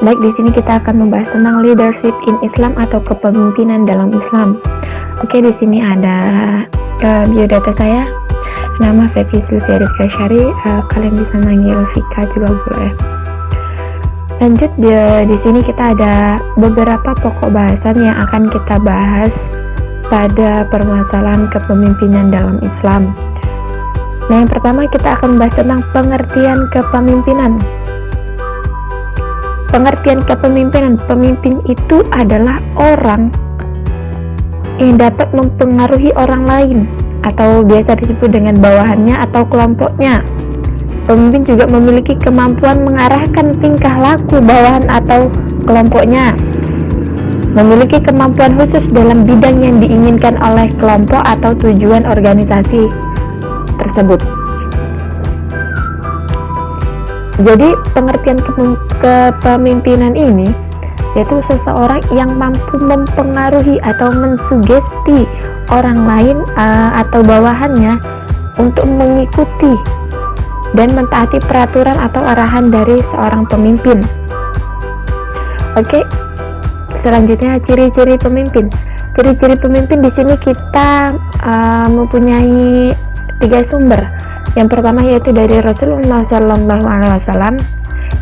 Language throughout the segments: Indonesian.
Baik, di sini kita akan membahas tentang leadership in Islam atau kepemimpinan dalam Islam. Oke, di sini ada biodata saya. Nama Febi Sylvia Rizka Syari. Kalian bisa manggil Vika juga boleh. Lanjut, di sini kita ada beberapa pokok bahasan yang akan kita bahas pada permasalahan kepemimpinan dalam Islam. Nah, yang pertama kita akan bahas tentang pengertian kepemimpinan. Pengertian kepemimpinan, pemimpin itu adalah orang yang dapat mempengaruhi orang lain atau biasa disebut dengan bawahannya atau kelompoknya. Pemimpin juga memiliki kemampuan mengarahkan tingkah laku bawahan atau kelompoknya. Memiliki kemampuan khusus dalam bidang yang diinginkan oleh kelompok atau tujuan organisasi tersebut. Jadi pengertian kepemimpinan ini yaitu seseorang yang mampu mempengaruhi atau mensugesti orang lain atau bawahannya untuk mengikuti dan mentaati peraturan atau arahan dari seorang pemimpin. Oke, selanjutnya ciri-ciri pemimpin. Ciri-ciri pemimpin di sini kita mempunyai 3 sumber. Yang pertama yaitu dari Rasulullah SAW.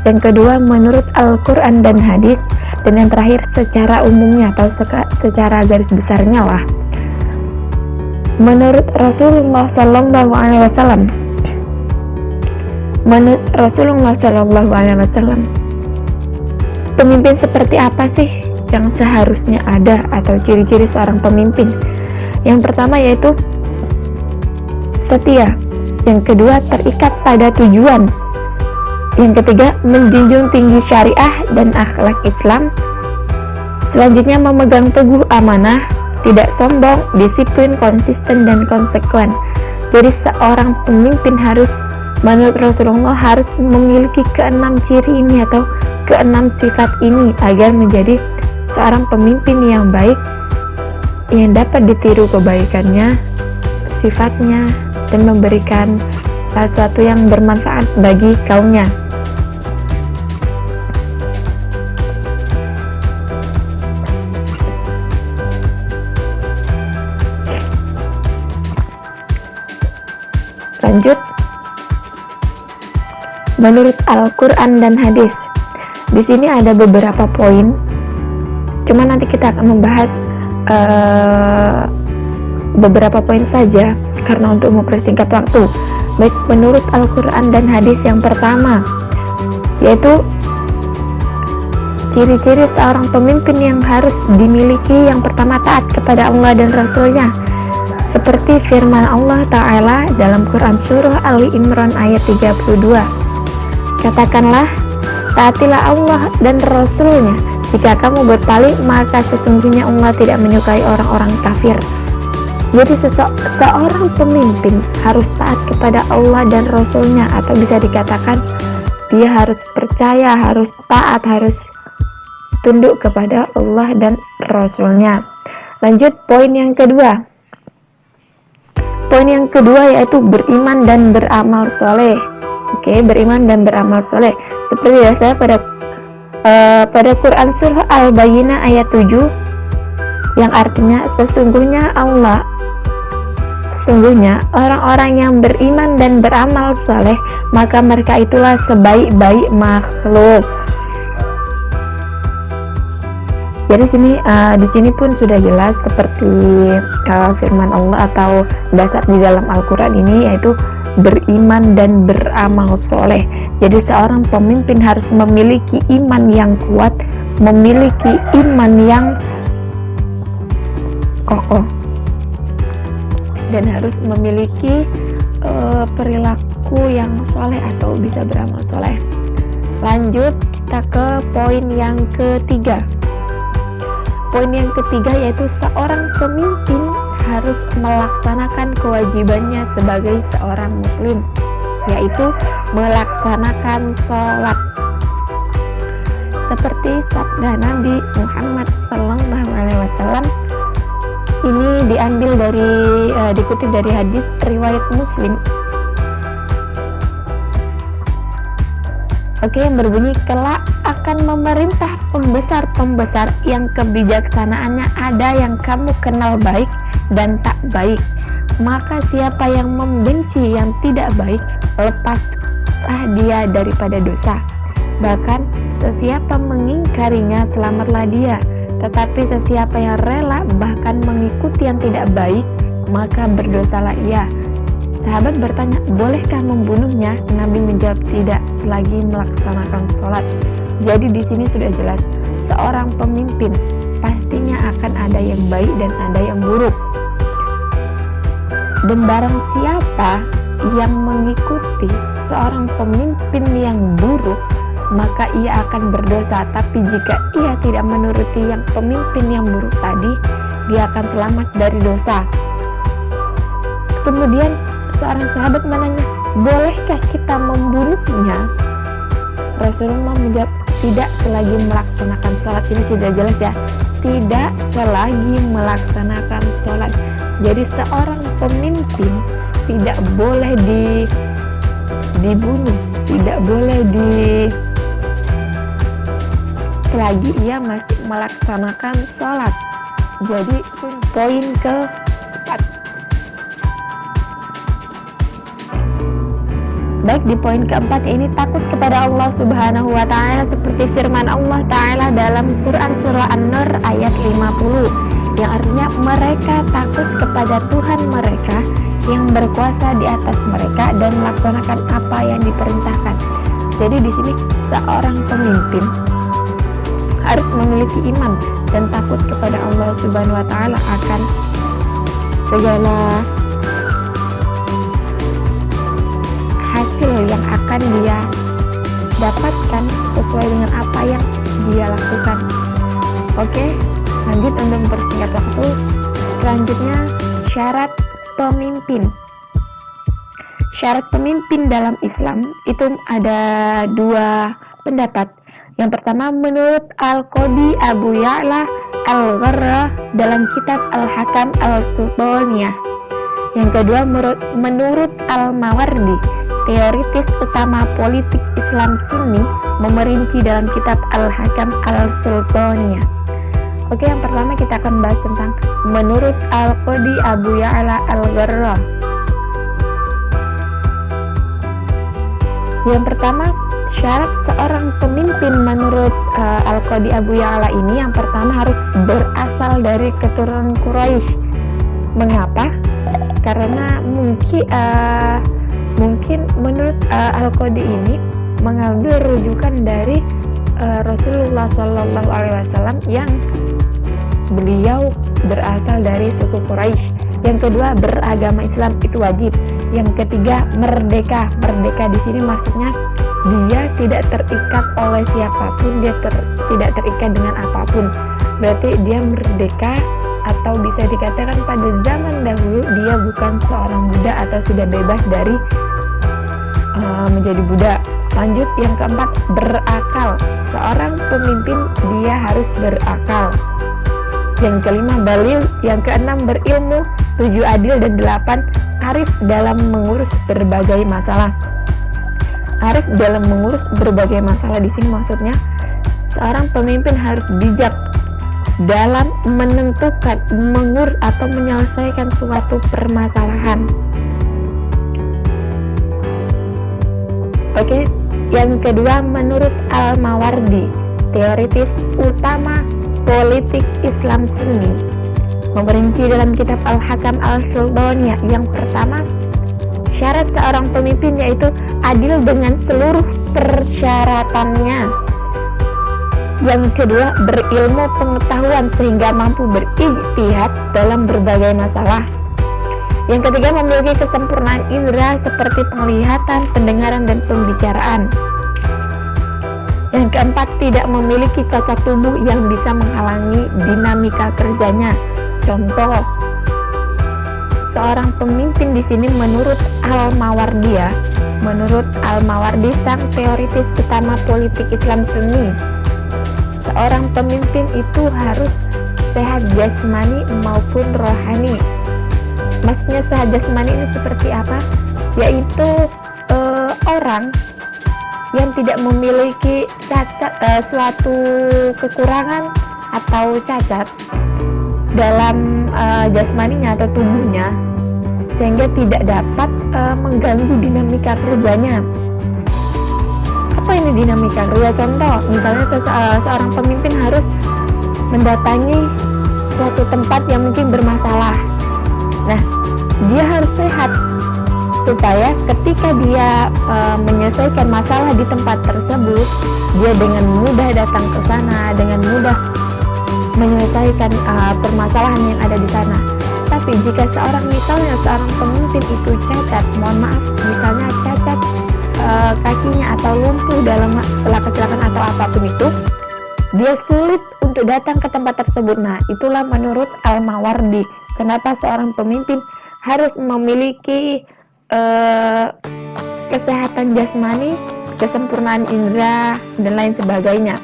Yang kedua menurut Al-Quran dan hadis, dan yang terakhir secara umumnya atau secara garis besarnya lah. Menurut Rasulullah SAW, pemimpin seperti apa sih yang seharusnya ada atau ciri-ciri seorang pemimpin? Yang pertama yaitu setia. Yang kedua terikat pada tujuan. Yang ketiga menjunjung tinggi syariah dan akhlak Islam. Selanjutnya memegang teguh amanah, tidak sombong, disiplin, konsisten, dan konsekuen. Jadi seorang pemimpin harus, menurut Rasulullah, harus memiliki ke-6 ciri ini atau ke-6 sifat ini agar menjadi seorang pemimpin yang baik, yang dapat ditiru kebaikannya, sifatnya, dan memberikan sesuatu yang bermanfaat bagi kaumnya. Lanjut, menurut Al-Quran dan hadis. Di sini ada beberapa poin. Cuma nanti kita akan membahas beberapa poin saja karena untuk mempersingkat waktu. Baik, menurut Al-Quran dan hadis yang pertama yaitu ciri-ciri seorang pemimpin yang harus dimiliki. Yang pertama, taat kepada Allah dan Rasulnya, seperti firman Allah Ta'ala dalam Quran Surah Ali Imran ayat 32. Katakanlah, taatilah Allah dan Rasulnya. Jika kamu berpaling, maka sesungguhnya Allah tidak menyukai orang-orang kafir. Jadi seorang pemimpin harus taat kepada Allah dan Rasulnya, atau bisa dikatakan dia harus percaya, harus taat, harus tunduk kepada Allah dan Rasulnya. Lanjut, poin yang kedua. Poin yang kedua yaitu beriman dan beramal soleh. Oke, beriman dan beramal soleh. Seperti biasa pada Quran Surah Al-Bayyinah ayat 7, yang artinya sesungguhnya orang-orang yang beriman dan beramal soleh, maka mereka itulah sebaik-baik makhluk. Jadi di sini pun sudah jelas seperti firman Allah atau dasar di dalam Al-Quran ini yaitu beriman dan beramal soleh. Jadi seorang pemimpin harus memiliki iman yang kuat, memiliki iman yang kokoh, dan harus memiliki perilaku yang soleh atau bisa beramal soleh. Lanjut, kita ke poin yang ketiga. Poin yang ketiga yaitu seorang pemimpin harus melaksanakan kewajibannya sebagai seorang muslim, yaitu melaksanakan sholat. Seperti sabda Nabi Muhammad SAW, ini diambil dari dikutip dari hadis riwayat Muslim. Oke, yang berbunyi kelak akan memerintah pembesar-pembesar yang kebijaksanaannya ada yang kamu kenal baik dan tak baik. Maka siapa yang membenci yang tidak baik, lepaslah dia daripada dosa. Bahkan sesiapa mengingkarinya, selamatlah dia. Tetapi sesiapa yang rela bahkan mengikuti yang tidak baik, maka berdosalah ia. Sahabat bertanya, bolehkah membunuhnya? Nabi menjawab, tidak, selagi melaksanakan sholat. Jadi di sini sudah jelas, seorang pemimpin pastinya akan ada yang baik dan ada yang buruk. Dan barang siapa yang mengikuti seorang pemimpin yang buruk, maka ia akan berdosa. Tapi jika ia tidak menuruti yang pemimpin yang buruk tadi, dia akan selamat dari dosa. Kemudian seorang sahabat menanya, bolehkah kita membunuhnya? Rasulullah menjawab, tidak selagi melaksanakan sholat. Ini sudah jelas ya, tidak selagi melaksanakan sholat. Jadi seorang pemimpin tidak boleh dibunuh, tidak boleh selagi ia masih melaksanakan sholat. Jadi poin keempat. Baik, di poin keempat ini takut kepada Allah Subhanahu wa Ta'ala, seperti firman Allah Ta'ala dalam Quran Surah An-Nur ayat 50, yang artinya mereka takut kepada Tuhan mereka yang berkuasa di atas mereka dan melaksanakan apa yang diperintahkan. Jadi di sini seorang pemimpin harus memiliki iman dan takut kepada Allah Subhanahu wa Ta'ala akan segala hasil yang akan dia dapatkan sesuai dengan apa yang dia lakukan. Oke, lanjut untuk mempersingkat waktu. Selanjutnya, syarat pemimpin. Syarat pemimpin dalam Islam itu ada dua pendapat. Yang pertama, menurut Al-Qadi Abu Ya'la Al-Gharra dalam kitab Al-Hakam Al-Sultaniyah. Yang kedua, menurut Al-Mawardi, teoritis utama politik Islam Sunni, memerinci dalam kitab Al-Hakam Al-Sultaniyah. Oke, yang pertama kita akan bahas tentang menurut Al-Qadi Abu Ya'la Al-Gharra. Yang pertama, syarat seorang pemimpin menurut Al-Qadi Abu Ya'la ini, yang pertama harus berasal dari keturunan Quraisy. Mengapa? Karena mungkin menurut Al-Qadi ini mengambil rujukan dari Rasulullah SAW yang beliau berasal dari suku Quraisy. Yang kedua, beragama Islam itu wajib. Yang ketiga, merdeka. Merdeka di sini maksudnya dia tidak terikat oleh siapapun, dia tidak terikat dengan apapun. Berarti dia merdeka, atau bisa dikatakan pada zaman dahulu dia bukan seorang budak atau sudah bebas dari menjadi budak. Lanjut, yang keempat, berakal. Seorang pemimpin dia harus berakal. Yang kelima, balil. Yang keenam, berilmu. 7, adil. Dan 8, arif dalam mengurus berbagai masalah. Arif dalam mengurus berbagai masalah di sini maksudnya seorang pemimpin harus bijak dalam menentukan, mengurus atau menyelesaikan suatu permasalahan. Oke, yang kedua, menurut Al-Mawardi, teoritis utama politik Islam Sunni, memerinci dalam kitab Al-Hakam Al-Sultaniyah. Yang pertama, syarat seorang pemimpin yaitu adil dengan seluruh persyaratannya. Yang kedua, berilmu pengetahuan sehingga mampu berijtihad dalam berbagai masalah. Yang ketiga, memiliki kesempurnaan indera seperti penglihatan, pendengaran, dan pembicaraan. Yang keempat, tidak memiliki cacat tubuh yang bisa menghalangi dinamika kerjanya. Contoh, seorang pemimpin di sini menurut Al-Mawardi ya, menurut Al-Mawardi sang teoritis utama politik Islam Sunni, seorang pemimpin itu harus sehat jasmani maupun rohani. Maksudnya sehat jasmani ini seperti apa? Yaitu orang yang tidak memiliki suatu kekurangan atau cacat dalam jasmaninya atau tubuhnya, sehingga tidak dapat mengganggu dinamika kerjanya. Apa ini dinamika kerja? Contoh, misalnya seorang pemimpin harus mendatangi suatu tempat yang mungkin bermasalah. Nah, dia harus sehat supaya ketika dia menyelesaikan masalah di tempat tersebut, dia dengan mudah datang ke sana, dengan mudah menyelesaikan permasalahan yang ada di sana. Tapi jika seorang pemimpin itu cacat, mohon maaf, misalnya cacat kakinya atau lumpuh setelah kecelakaan atau apapun itu, dia sulit untuk datang ke tempat tersebut. Nah, itulah menurut Al-Mawardi, kenapa seorang pemimpin harus memiliki kesehatan jasmani, kesempurnaan indera, dan lain sebagainya.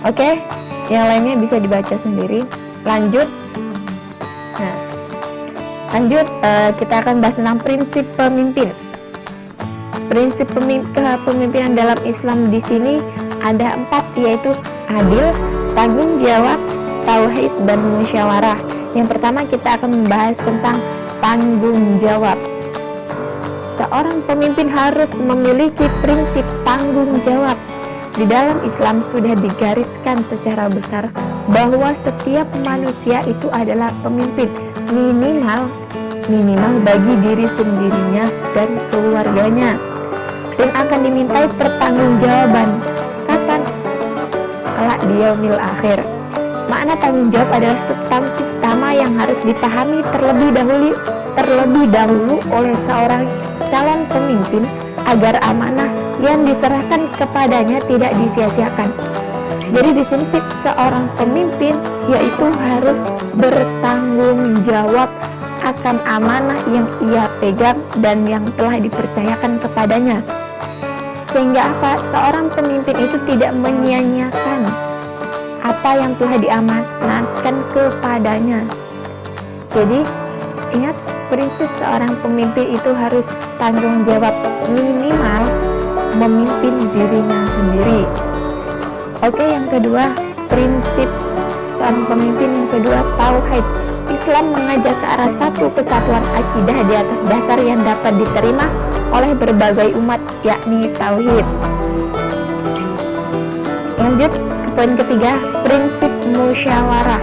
Oke, yang lainnya bisa dibaca sendiri. Lanjut. Nah, kita akan bahas tentang prinsip pemimpin. Prinsip kepemimpinan dalam Islam di sini ada 4, yaitu adil, tanggung jawab, tauhid, dan musyawarah. Yang pertama kita akan membahas tentang tanggung jawab. Seorang pemimpin harus memiliki prinsip tanggung jawab. Di dalam Islam sudah digariskan secara besar bahwa setiap manusia itu adalah pemimpin, minimal bagi diri sendirinya dan keluarganya, dan akan dimintai pertanggungjawaban. Kapan? Kelak di yaumil akhir. Makna tanggung jawab adalah substansi utama yang harus dipahami terlebih dahulu oleh seorang calon pemimpin agar amanah yang diserahkan kepadanya tidak disia-siakan. Jadi di sini seorang pemimpin yaitu harus bertanggung jawab akan amanah yang ia pegang dan yang telah dipercayakan kepadanya. Sehingga apa? Seorang pemimpin itu tidak menyia-nyiakan apa yang telah diamanatkan kepadanya. Jadi ingat, prinsip seorang pemimpin itu harus tanggung jawab, minimal memimpin dirinya sendiri. Oke, yang kedua, prinsip seorang pemimpin yang kedua, tauhid. Islam mengajak ke arah satu kesatuan akidah di atas dasar yang dapat diterima oleh berbagai umat, yakni tauhid. Lanjut ke poin ketiga, prinsip musyawarah.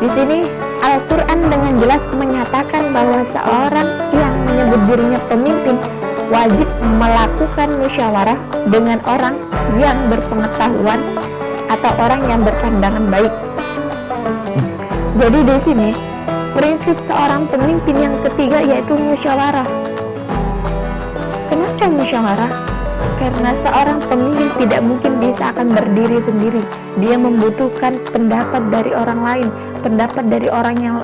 Di sini Al-Quran dengan jelas menyatakan bahwa seorang yang menyebut dirinya pemimpin wajib melakukan musyawarah dengan orang yang berpengetahuan atau orang yang berpandangan baik. Jadi di sini prinsip seorang pemimpin yang ketiga yaitu musyawarah. Kenapa musyawarah? Karena seorang pemimpin tidak mungkin bisa akan berdiri sendiri. Dia membutuhkan pendapat dari orang lain, pendapat dari orang yang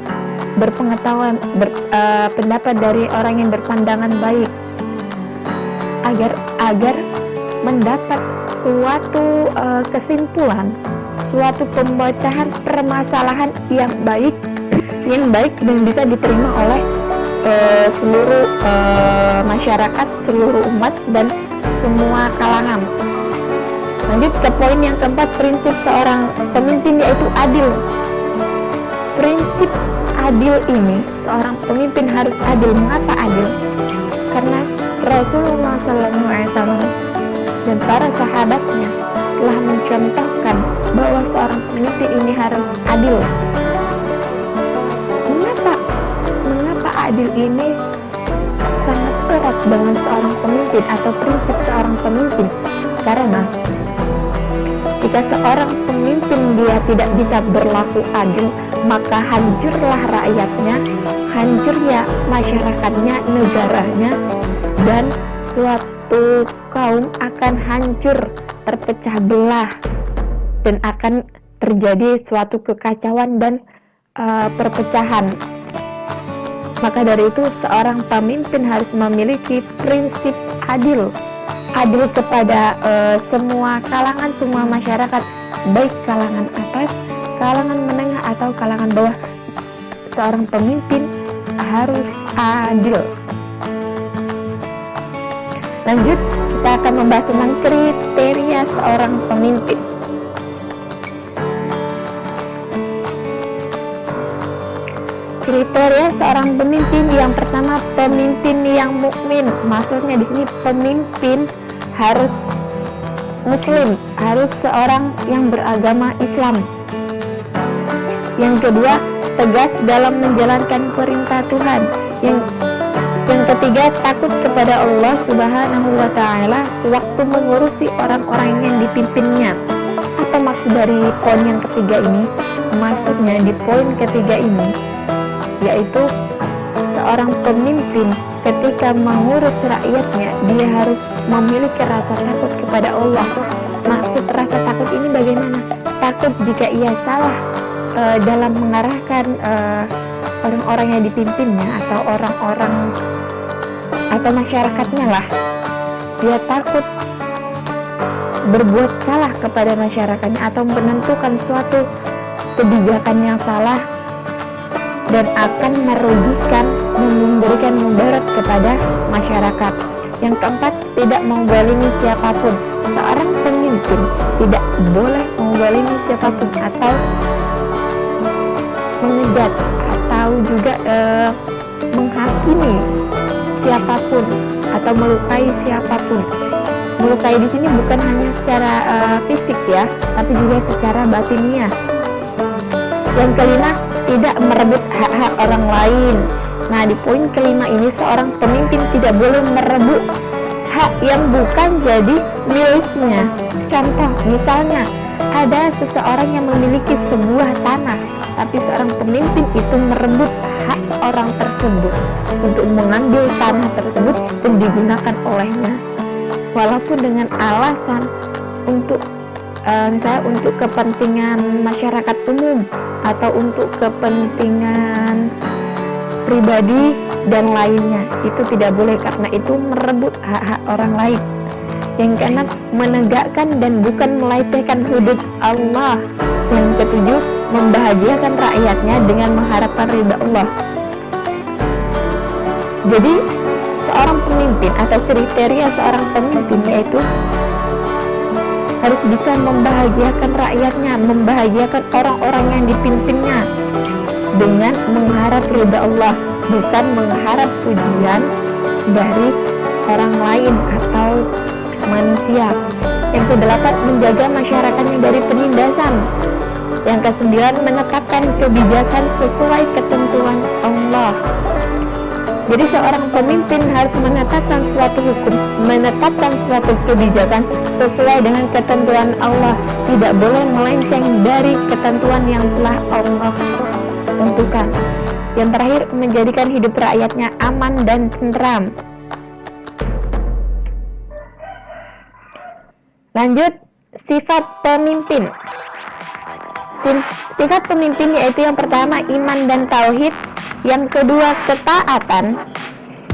berpengetahuan, pendapat dari orang yang berpandangan baik, agar mendapat suatu kesimpulan, suatu pembacahan permasalahan yang baik dan bisa diterima oleh seluruh masyarakat, seluruh umat, dan semua kalangan. Lanjut ke poin yang keempat, prinsip seorang pemimpin yaitu adil. Prinsip adil ini, seorang pemimpin harus adil. Mengapa adil? Karena Rasulullah SAW dan para sahabatnya telah mencontohkan bahwa seorang pemimpin ini harus adil. Mengapa adil ini sangat erat dengan seorang pemimpin atau prinsip seorang pemimpin? Karena jika seorang pemimpin dia tidak bisa berlaku adil, maka hancurlah rakyatnya, hancurnya masyarakatnya, negaranya, dan suatu kaum akan hancur, terpecah belah, dan akan terjadi suatu kekacauan dan perpecahan. Maka dari itu seorang pemimpin harus memiliki prinsip adil kepada semua kalangan, semua masyarakat, baik kalangan atas, kalangan menengah, atau kalangan bawah. Seorang pemimpin harus adil. Lanjut kita akan membahas tentang kriteria seorang pemimpin. Kriteria seorang pemimpin yang pertama, pemimpin yang mukmin. Maksudnya di sini pemimpin harus muslim, harus seorang yang beragama Islam. Yang kedua, tegas dalam menjalankan perintah Tuhan. Yang ketiga, takut kepada Allah Subhanahu wa Ta'ala sewaktu mengurusi orang-orang yang dipimpinnya. Apa maksud dari poin yang ketiga ini? Maksudnya di poin ketiga ini yaitu seorang pemimpin ketika mengurus rakyatnya, dia harus memiliki rasa takut kepada Allah. Maksud rasa takut ini bagaimana? Takut jika ia salah dalam mengarahkan orang-orang yang dipimpinnya atau orang-orang atau masyarakatnya lah. Dia takut berbuat salah kepada masyarakatnya atau menentukan suatu kebijakan yang salah dan akan merugikan, memberikan mudarat kepada masyarakat. Yang keempat, tidak menzalimi siapapun. Seorang pemimpin tidak boleh menzalimi siapapun atau mengejar atau juga menghakimi siapapun atau melukai siapapun. Melukai di sini bukan hanya secara fisik ya, tapi juga secara batiniah. Yang kelima, tidak merebut hak-hak orang lain. Nah, di poin kelima ini seorang pemimpin tidak boleh merebut hak yang bukan jadi miliknya. Contoh, misalnya ada seseorang yang memiliki sebuah tanah, tapi seorang pemimpin itu merebut hak orang tersebut untuk mengambil tanah tersebut dan digunakan olehnya, walaupun dengan alasan untuk misalnya untuk kepentingan masyarakat umum atau untuk kepentingan pribadi dan lainnya. Itu tidak boleh karena itu merebut hak-hak orang lain. Yang keenam, menegakkan dan bukan melecehkan hudud Allah. Yang ketujuh, membahagiakan rakyatnya dengan mengharapkan ridha Allah. Jadi seorang pemimpin atau kriteria seorang pemimpin yaitu harus bisa membahagiakan rakyatnya, membahagiakan orang-orang yang dipimpinnya dengan mengharap ridha Allah, bukan mengharap pujian dari orang lain atau manusia. Yang kedelapan, menjaga masyarakatnya dari penindasan. Yang kesembilan, menetapkan kebijakan sesuai ketentuan Allah. Jadi seorang pemimpin harus menetapkan suatu hukum, menetapkan suatu kebijakan sesuai dengan ketentuan Allah. Tidak boleh melenceng dari ketentuan yang telah Allah tentukan. Yang terakhir, menjadikan hidup rakyatnya aman dan tentram. Lanjut, sifat pemimpin. Sifat pemimpin yaitu yang pertama iman dan tauhid, yang kedua ketaatan,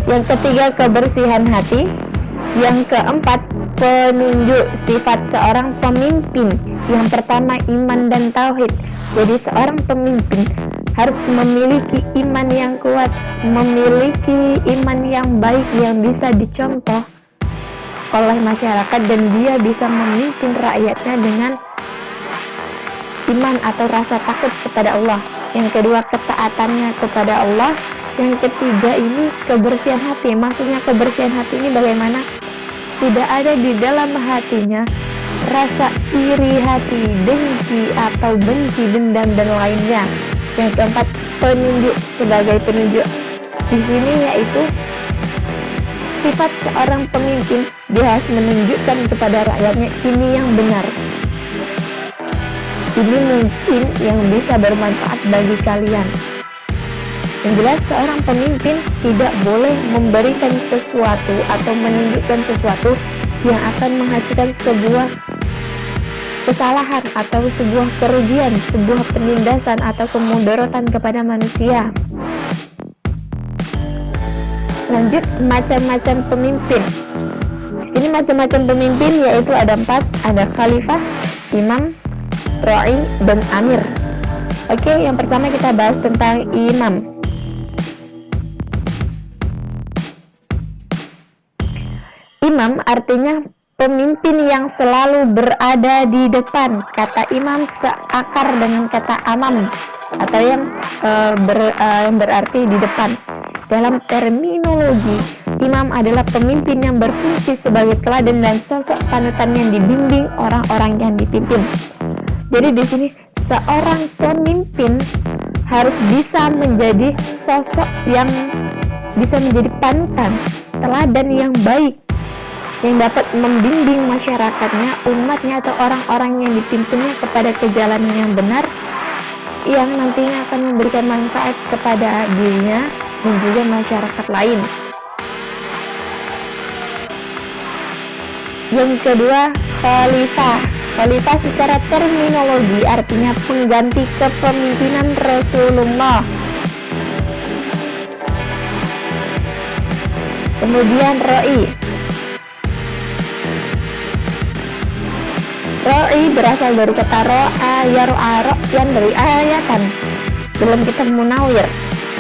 yang ketiga kebersihan hati, yang keempat penunjuk sifat seorang pemimpin. Yang pertama iman dan tauhid. Jadi seorang pemimpin harus memiliki iman yang kuat, memiliki iman yang baik yang bisa dicontoh oleh masyarakat, dan dia bisa memimpin rakyatnya dengan iman atau rasa takut kepada Allah. Yang kedua ketaatannya kepada Allah. Yang ketiga ini kebersihan hati. Maksudnya kebersihan hati ini bagaimana? Tidak ada di dalam hatinya rasa iri hati, dengki atau benci, dendam dan lainnya. Yang keempat, penunjuk sebagai penunjuk. Di sini yaitu sifat seorang pemimpin, dia harus menunjukkan kepada rakyatnya ini yang benar. Ini mungkin yang bisa bermanfaat bagi kalian. Yang jelas seorang pemimpin tidak boleh memberikan sesuatu atau menunjukkan sesuatu yang akan menghasilkan sebuah kesalahan atau sebuah kerugian, sebuah penindasan atau kemudaratan kepada manusia. Lanjut, macam-macam pemimpin. Di sini macam-macam pemimpin yaitu ada 4, ada khalifah, imam, ra'i, dan amir. Oke, yang pertama kita bahas tentang imam. Imam artinya pemimpin yang selalu berada di depan. Kata imam seakar dengan kata amam atau yang berarti di depan. Dalam terminologi, imam adalah pemimpin yang berfungsi sebagai teladan dan sosok panutan yang dibimbing orang-orang yang dipimpin. Jadi di sini seorang pemimpin harus bisa menjadi sosok yang bisa menjadi panutan, teladan yang baik, yang dapat membimbing masyarakatnya, umatnya atau orang-orang yang dipimpinnya kepada kejalanan yang benar, yang nantinya akan memberikan manfaat kepada dirinya dan juga masyarakat lain. Yang kedua, khalifah. Khalifah secara terminologi artinya pengganti kepemimpinan Rasulullah. Kemudian ra'i. Ra'i berasal dari kata ro'a, yar'a, yang dari ayatan dalam kitab Munawir,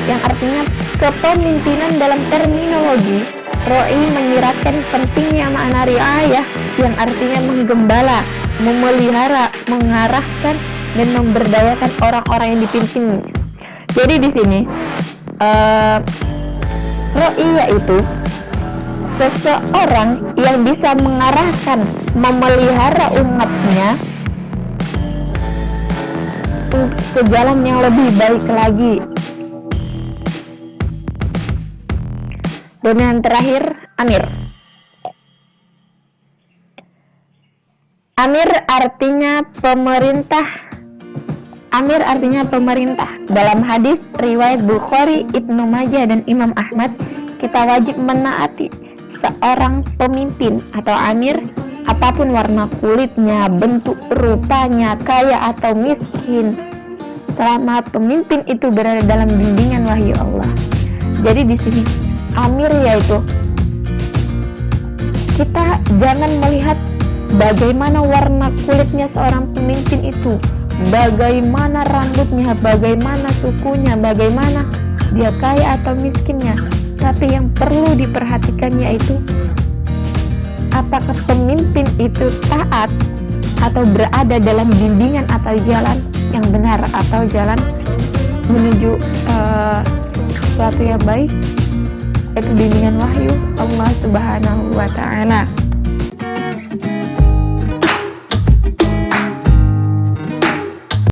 yang artinya kepemimpinan. Dalam terminologi, ra'i menyiratkan pentingnya makna riayah, yang artinya menggembala, memelihara, mengarahkan dan memberdayakan orang-orang yang dipimpin. Jadi di sini ra'i yaitu seseorang yang bisa mengarahkan, memelihara umatnya untuk ke jalan yang lebih baik lagi. Dan yang terakhir, amir. Amir artinya pemerintah. Amir artinya pemerintah. Dalam hadis riwayat Bukhari, Ibnu Majah dan Imam Ahmad, kita wajib menaati seorang pemimpin atau amir, apapun warna kulitnya, bentuk rupanya, kaya atau miskin, selama pemimpin itu berada dalam bimbingan wahyu Allah. Jadi di sini amir yaitu kita jangan melihat bagaimana warna kulitnya seorang pemimpin itu, bagaimana rambutnya, bagaimana sukunya, bagaimana dia kaya atau miskinnya. Tapi yang perlu diperhatikan yaitu apakah pemimpin itu taat atau berada dalam bimbingan atau jalan yang benar, atau jalan menuju sesuatu yang baik, yaitu bimbingan wahyu Allah Subhanahu wa ta'ala.